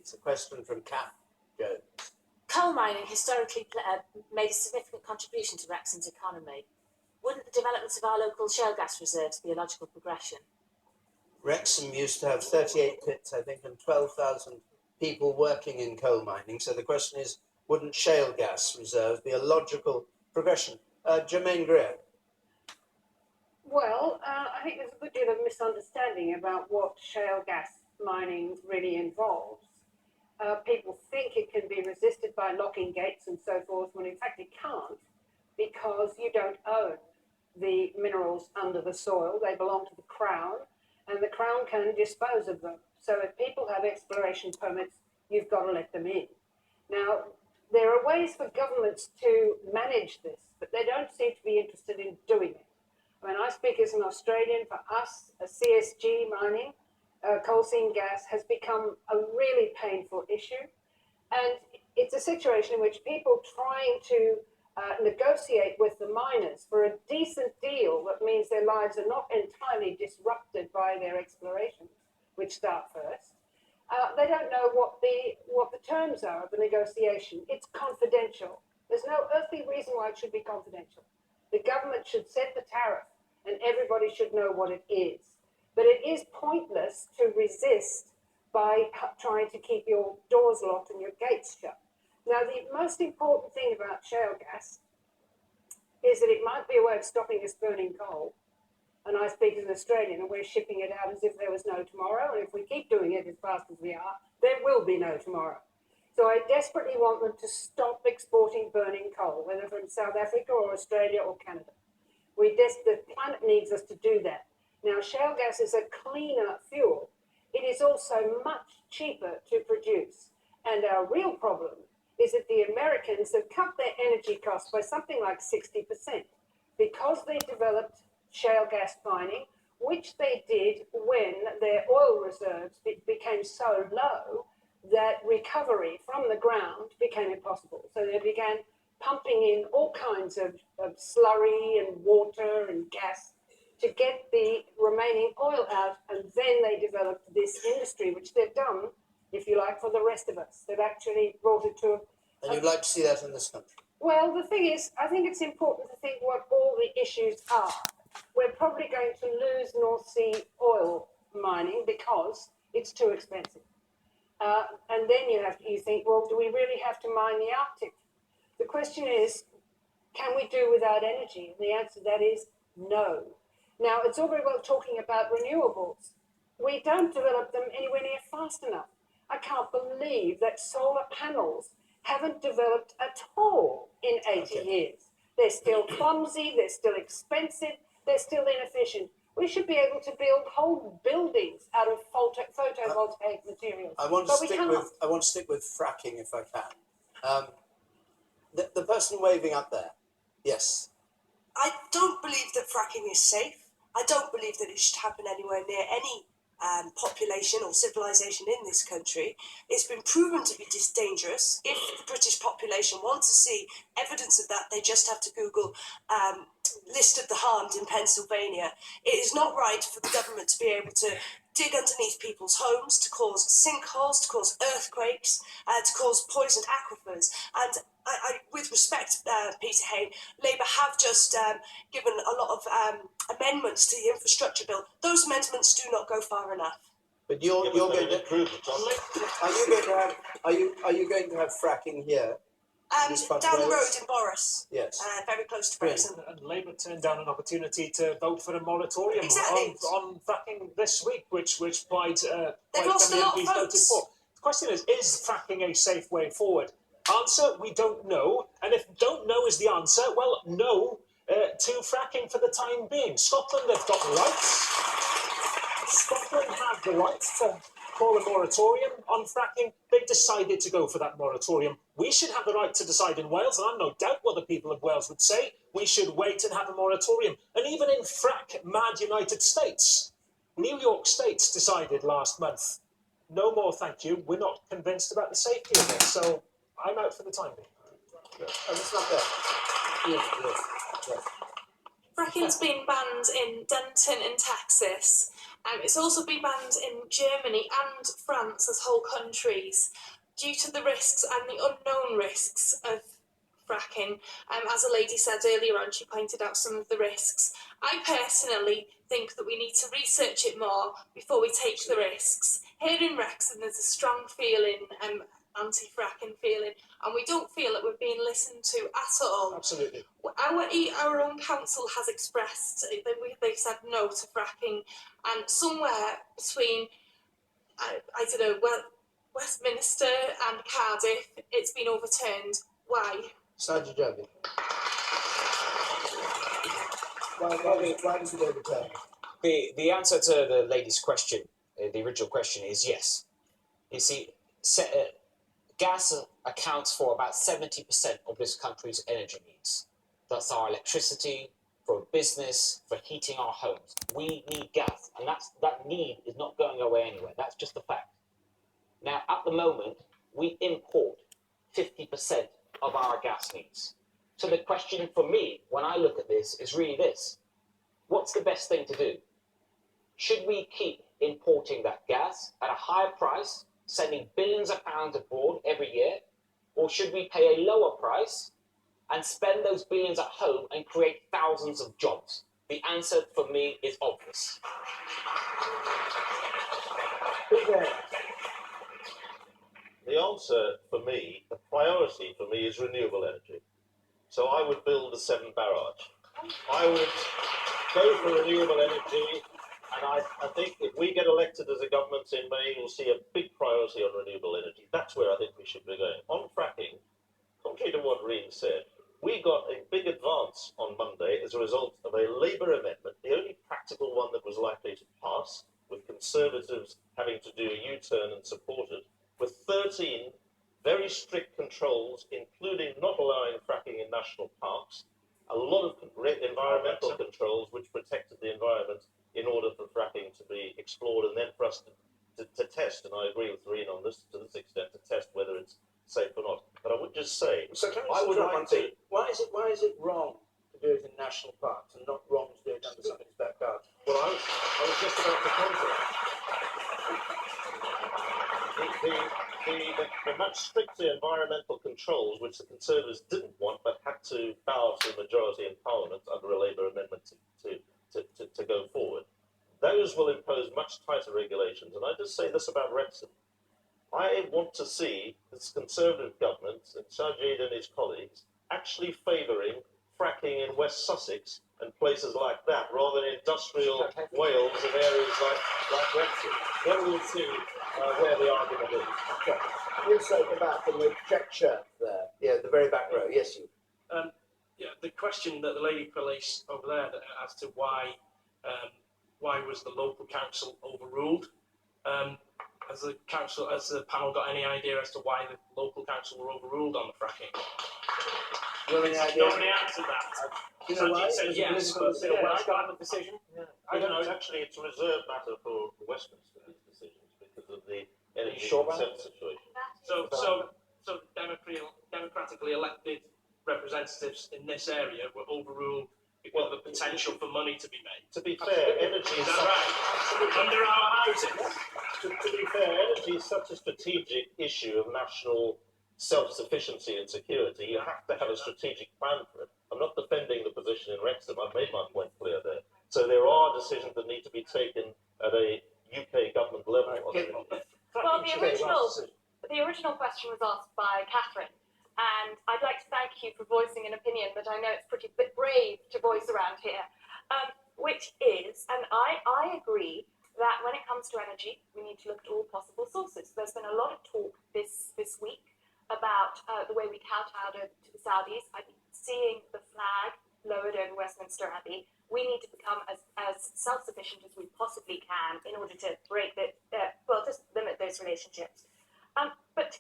please. A question from Kath Jones. Coal mining historically made a significant contribution to Wrexham's economy. Wouldn't the development of our local shale gas reserves be a logical progression? Wrexham used to have 38 pits, I think, and 12,000 people working in coal mining. So the question is, wouldn't shale gas reserves be a logical progression? Jermaine Greer. Well, I think there's a good deal of misunderstanding about what shale gas mining really involves. People think it can be resisted by locking gates and so forth, when in fact it can't, because you don't own the minerals under the soil. They belong to the Crown, and the Crown can dispose of them. So if people have exploration permits, you've got to let them in. Now, there are ways for governments to manage this, but they don't seem to be interested in doing it. I mean, I speak as an Australian. For us, a CSG mining, coal seam gas, has become a really painful issue. And it's a situation in which people trying to negotiate with the miners for a decent deal that means their lives are not entirely disrupted by their explorations, which start first. They don't know what the terms are of the negotiation. It's confidential. There's no earthly reason why it should be confidential. The government should set the tariff, and everybody should know what it is. But it is pointless to resist by trying to keep your doors locked and your gates shut. Now, the most important thing about shale gas is that it might be a way of stopping us burning coal. And I speak as an Australian, and we're shipping it out as if there was no tomorrow. And if we keep doing it as fast as we are, there will be no tomorrow. So I desperately want them to stop exporting burning coal, whether from South Africa or Australia or Canada. The planet needs us to do that. Now, shale gas is a cleaner fuel. It is also much cheaper to produce. And our real problem is that the Americans have cut their energy costs by something like 60% because they developed shale gas mining, which they did when their oil reserves became so low that recovery from the ground became impossible. So they began pumping in all kinds of slurry and water and gas to get the remaining oil out, and then they developed this industry, which they've done, if you like, for the rest of us. They've actually brought it to And you'd like to see that in this country? Well, the thing is, I think it's important to think what all the issues are. We're probably going to lose North Sea oil mining because it's too expensive. And then you think, well, do we really have to mine the Arctic? The question is, can we do without energy? And the answer to that is no. Now, it's all very well talking about renewables. We don't develop them anywhere near fast enough. I can't believe that solar panels haven't developed at all in 80 years. They're still clumsy, they're still expensive, they're still inefficient. We should be able to build whole buildings out of photovoltaic materials. I want to stick with fracking if I can. The person waving up there, yes. I don't believe that fracking is safe. I don't believe that it should happen anywhere near any population or civilization in this country. It's been proven to be dangerous. If the British population want to see evidence of that, they just have to Google list of the harmed in Pennsylvania. It is not right for the government to be able to dig underneath people's homes, to cause sinkholes, to cause earthquakes, to cause poisoned aquifers. And I with respect, Peter Hain, Labour have just given a lot of amendments to the infrastructure bill. Those amendments do not go far enough. But you're going to improve it. Are you going to have fracking here? Down the road in Boris. Yes. Very close to Wrexham. And Labour turned down an opportunity to vote for a moratorium on fracking this week, which quite They've lost a lot of votes. For. The question is fracking a safe way forward? Answer, we don't know. And if don't know is the answer, well, no to fracking for the time being. Scotland have got rights. Scotland have the right to call a moratorium on fracking. They decided to go for that moratorium. We should have the right to decide in Wales, and I've no doubt what the people of Wales would say. We should wait and have a moratorium. And even in frack-mad United States, New York State decided last month, no more thank you, we're not convinced about the safety of this, so I'm out for the time being. Oh, it's not there. Yes. Fracking's been banned in Denton in Texas, It's also been banned in Germany and France as whole countries due to the risks and the unknown risks of fracking. As a lady said earlier on, she pointed out some of the risks. I personally think that we need to research it more before we take the risks. Here in Wrexham, there's a strong feeling, anti-fracking feeling, and we don't feel that we're being listened to at all. Absolutely. Our own council has expressed they've said no to fracking, and somewhere between I don't know, Westminster and Cardiff, it's been overturned. Why? Sajid Javid. Why did it overturn? The answer to the lady's question, the original question, is yes. You see, gas accounts for about 70% of this country's energy needs. That's our electricity, for business, for heating our homes. We need gas, and that need is not going away anywhere. That's just a fact. Now, at the moment, we import 50% of our gas needs. So the question for me, when I look at this, is really this. What's the best thing to do? Should we keep importing that gas at a higher price, sending billions of pounds abroad every year? Or should we pay a lower price and spend those billions at home and create thousands of jobs? The answer for me is obvious. The answer for me, the priority for me, is renewable energy. So I would build the Severn barrage. I would go for renewable energy, and I think if we get elected as a government in May, we'll see a big priority on renewable energy. That's where I think we should be going. On fracking, contrary to what Reem said, we got a big advance on Monday as a result of a Labour amendment, the only practical one that was likely to pass, with Conservatives having to do a U-turn and support it, with 13 very strict controls, including not allowing fracking in national parks, a lot of environmental controls which protected the environment in order for fracking to be explored and then for us to test, and I agree with Reen on this to this extent, to test whether it's safe or not. But I would just say, So can I would like to. Why is it wrong to do it in national parks and not wrong to do it under somebody's backyard? Well, I was just about to come to that. The much stricter environmental controls, which the Conservatives didn't want but had to bow to the majority in Parliament under a Labour amendment to go forward, those will impose much tighter regulations. And I just say this about Wrexham. I want to see this Conservative government and Sajid and his colleagues actually favouring fracking in West Sussex and places like that, rather than industrial Wales and areas like Wrexham. Then we'll see where the argument is. Okay. Also, come back from the check shirt there. Yeah, the very back row. Yes, you. Yeah, the question that the lady placed over there as to why was the local council overruled? Has the panel got any idea as to why the local council were overruled on the fracking? Any idea? Nobody answered that. You know why? Said yes, but I got the decision. Yeah. I don't know. It's a reserved matter for Westminster, these decisions, because of the energy consent situation. So democratically elected representatives in this area were overruled because of the potential for money to be made. To be fair, energy Is that right? Under our houses. To be fair, energy is such a strategic issue of national self-sufficiency and security. You have to have a strategic plan for it. I'm not defending the position in Wrexham. I've made my point clear there. So there are decisions that need to be taken at a UK government level. Well, the original question was asked by Catherine, and I'd like to thank you for voicing an opinion that I know it's pretty brave to voice around here, which is, and I agree that when it comes to energy, we need to look at all possible sources. There's been a lot of talk this week about the way we kowtowed to the Saudis. I've been seeing the flag lowered over Westminster Abbey. We need to become as self-sufficient as we possibly can in order to break just limit those relationships. But to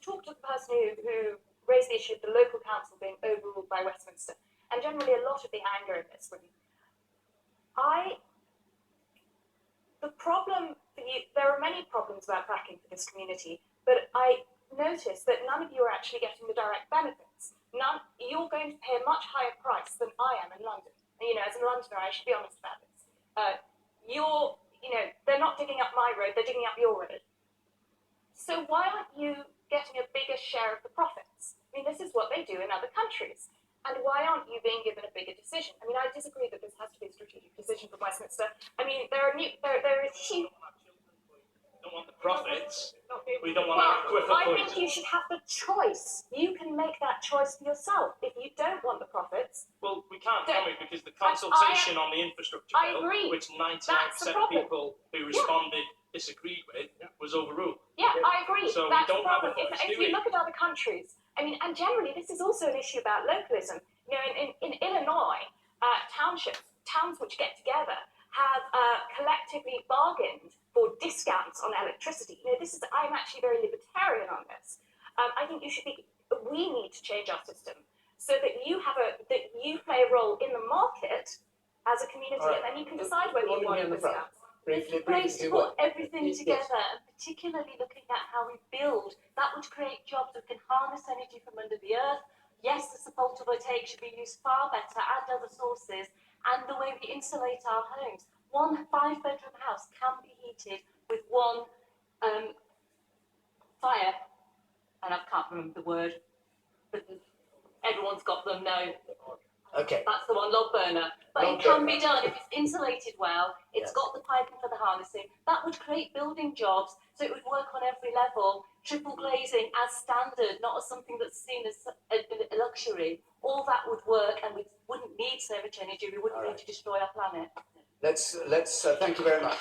talk to the person who raised the issue of the local council being overruled by Westminster, and generally a lot of the anger in this room, there are many problems about fracking for this community, but I noticed that none of you are actually getting the direct benefits. You're going to pay a much higher price than I am in London. You know, as a Londoner, I should be honest about this. they're not digging up my road, they're digging up your road. So why aren't you getting a bigger share of the profits? I mean, this is what they do in other countries. And why aren't you being given a bigger decision? I mean, I disagree that this has to be a strategic decision for Westminster. I mean, there is huge. We don't want the profits. We don't want to equip a I point. think you should have the choice. You can make that choice for yourself. If you don't want the profits, Well, we can't, can we? Because the consultation on the infrastructure I bill, agree. which 99% That's the of problem. people who responded disagreed with, was overruled. yeah, I agree. So That's we don't the have a problem. voice, If do you we? look at other countries, I mean, and generally this is also an issue about localism. You know, in Illinois, towns which get together have collectively bargained for discounts on electricity. You know, I'm actually very libertarian on this. I think we need to change our system so that you play a role in the market as a community, All right. and then you can decide whether you want discounts. Briefly, Place to do put what? everything Yes. together, and particularly looking at how we build, that would create jobs that can harness energy from under the earth. Yes, the photovoltaic should be used far better, and other sources, and the way we insulate our homes. One 5-bedroom house can be heated with one fire, and I can't remember the word, but everyone's got them now. Okay. That's the one, log burner. But Log it can burner. be done if it's insulated well, it's Yes. got the piping for the harnessing. That would create building jobs, so it would work on every level. Triple glazing as standard, not as something that's seen as a luxury. All that would work, and we wouldn't need so much energy, we wouldn't All need right. to destroy our planet. Let's thank you very much.